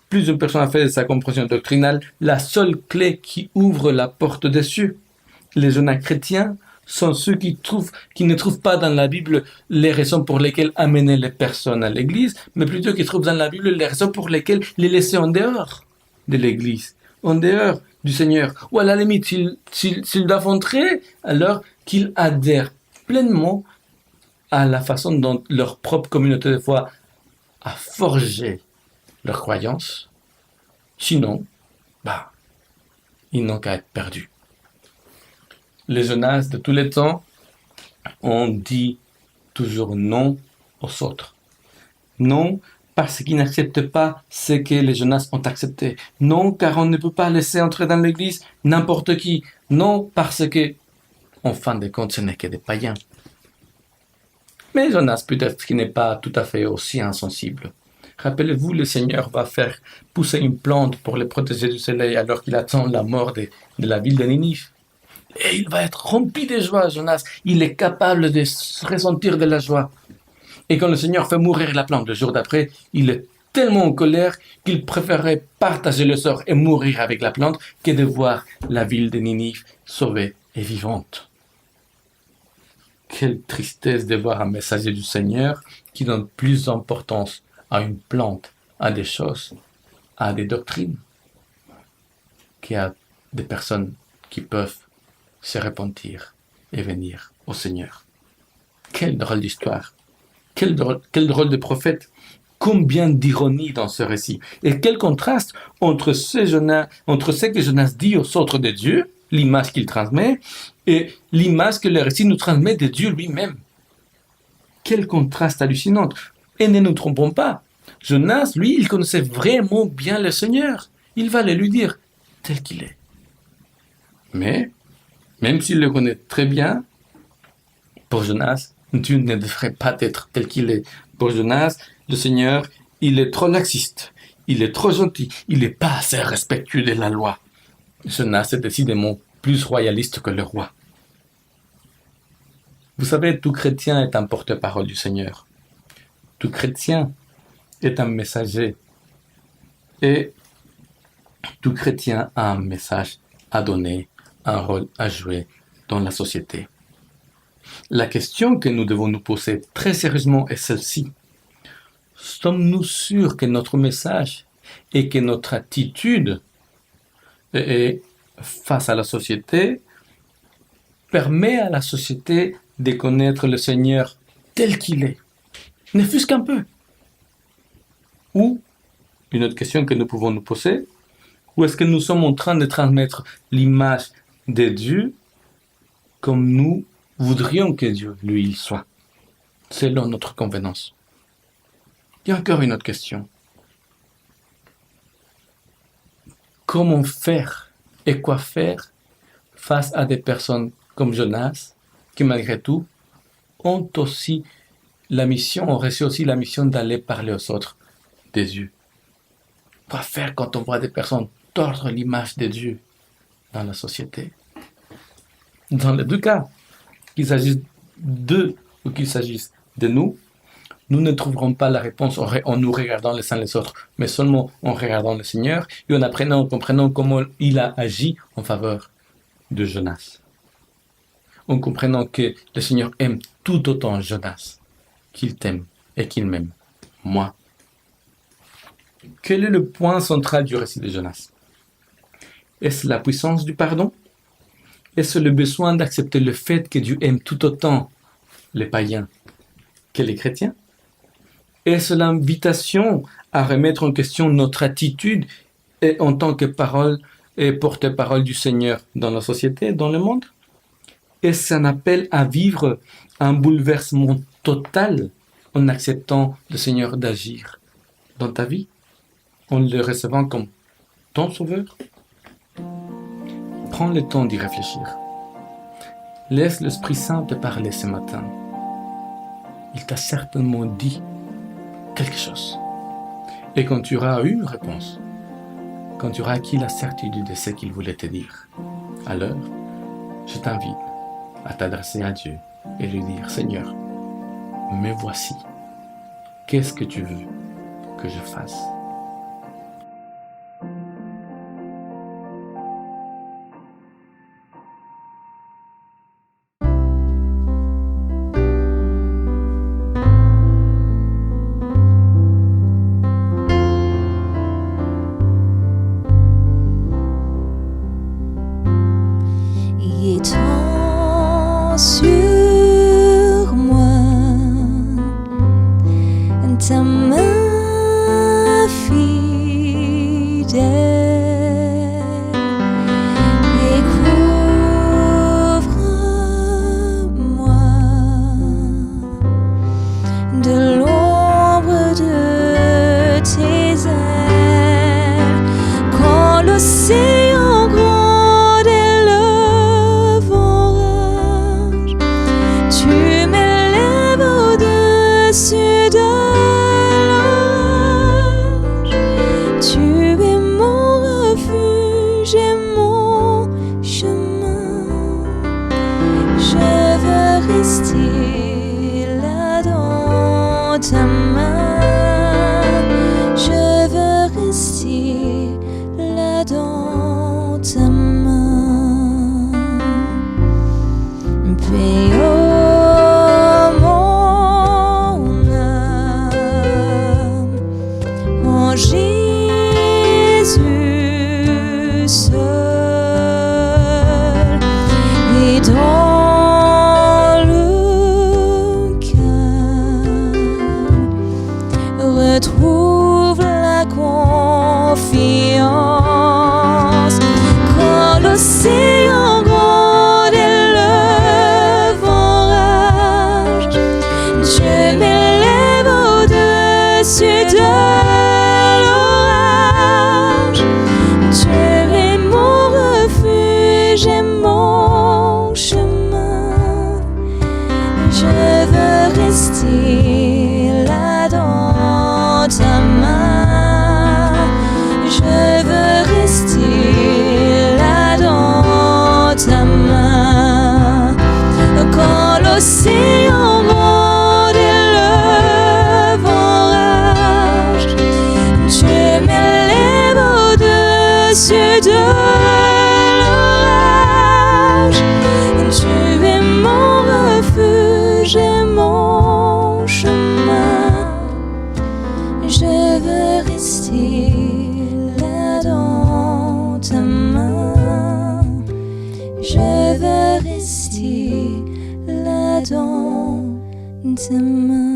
plus d'une personne a fait de sa compréhension doctrinale la seule clé qui ouvre la porte des cieux. Les jeunes chrétiens sont ceux qui ne trouvent pas dans la Bible les raisons pour lesquelles amener les personnes à l'église, mais plutôt qui trouvent dans la Bible les raisons pour lesquelles les laisser en dehors de l'église, en dehors du Seigneur. Ou à la limite, s'ils doivent entrer, alors qu'ils adhèrent pleinement à la façon dont leur propre communauté de foi a forgé leur croyance. Sinon, ils n'ont qu'à être perdus. Les Jonas de tous les temps ont dit toujours non aux autres. Non parce qu'ils n'acceptent pas ce que les Jonas ont accepté. Non car on ne peut pas laisser entrer dans l'église n'importe qui. Non parce que, en fin de compte, ce n'est que des païens. Mais Jonas peut-être qu'il n'est pas tout à fait aussi insensible. Rappelez-vous, le Seigneur va faire pousser une plante pour les protéger du soleil alors qu'il attend la mort de la ville de Ninive. Et il va être rempli de joie, Jonas. Il est capable de ressentir de la joie. Et quand le Seigneur fait mourir la plante le jour d'après, il est tellement en colère qu'il préférerait partager le sort et mourir avec la plante que de voir la ville de Ninive sauvée et vivante. Quelle tristesse de voir un messager du Seigneur qui donne plus d'importance à une plante, à des choses, à des doctrines, qu'à des personnes qui peuvent se repentir et venir au Seigneur. Quelle drôle d'histoire! Quel drôle de prophète! Combien d'ironie dans ce récit! Et quel contraste entre ce que Jonas dit aux autres de Dieu, l'image qu'il transmet, et l'image que le récit nous transmet de Dieu lui-même. Quel contraste hallucinant! Et ne nous trompons pas, Jonas, lui, il connaissait vraiment bien le Seigneur. Il va le lui dire tel qu'il est. Mais Même s'il le connaît très bien, pour Jonas, Dieu ne devrait pas être tel qu'il est. Pour Jonas, le Seigneur, il est trop laxiste, il est trop gentil, il n'est pas assez respectueux de la loi. Jonas est décidément plus royaliste que le roi. Vous savez, tout chrétien est un porte-parole du Seigneur. Tout chrétien est un messager. Et tout chrétien a un message à donner, un rôle à jouer dans la société. La question que nous devons nous poser très sérieusement est celle-ci. Sommes-nous sûrs que notre message et que notre attitude face à la société permet à la société de connaître le Seigneur tel qu'il est, ne fût-ce qu'un peu? Ou, une autre question que nous pouvons nous poser, ou est-ce que nous sommes en train de transmettre l'image de Dieu comme nous voudrions que Dieu, lui, il soit, selon notre convenance? Il y a encore une autre question. Comment faire et quoi faire face à des personnes comme Jonas, qui malgré tout ont reçu aussi la mission d'aller parler aux autres de Dieu? Quoi faire quand on voit des personnes tordre l'image de Dieu dans la société? Dans les deux cas, qu'il s'agisse d'eux ou qu'il s'agisse de nous, nous ne trouverons pas la réponse en nous regardant les uns les autres, mais seulement en regardant le Seigneur et en comprenant comment il a agi en faveur de Jonas. En comprenant que le Seigneur aime tout autant Jonas qu'il t'aime et qu'il m'aime, moi. Quel est le point central du récit de Jonas? Est-ce la puissance du pardon? Est-ce le besoin d'accepter le fait que Dieu aime tout autant les païens que les chrétiens? Est-ce l'invitation à remettre en question notre attitude en tant que parole et porte-parole du Seigneur dans la société, dans le monde? Est-ce un appel à vivre un bouleversement total en acceptant le Seigneur d'agir dans ta vie, en le recevant comme ton sauveur? Prends le temps d'y réfléchir. Laisse l'Esprit Saint te parler ce matin. Il t'a certainement dit quelque chose. Et quand tu auras eu une réponse, quand tu auras acquis la certitude de ce qu'il voulait te dire, alors je t'invite à t'adresser à Dieu et lui dire: Seigneur, me voici. Qu'est-ce que tu veux que je fasse? Étends sur moi ta main fidèle et couvre-moi de l'ombre de tes ailes quand l'océan gronde et le vent rage. Tu m'élèves au-dessus de l'orage. Tu es mon refuge et mon chemin. Je veux rester là dans ta main. Je veux rester là dans ta main. Paix, oh, mon âme, en Jésus seul, et dans le calme retrouve la confiance quand l'océan gronde et le vent rage. Je m'élève au-dessus de l'orage. Tu es mon refuge et mon au-dessus de l'orage. Tu es mon refuge et mon chemin. Je veux rester là dans ta main. Je veux rester là dans ta main.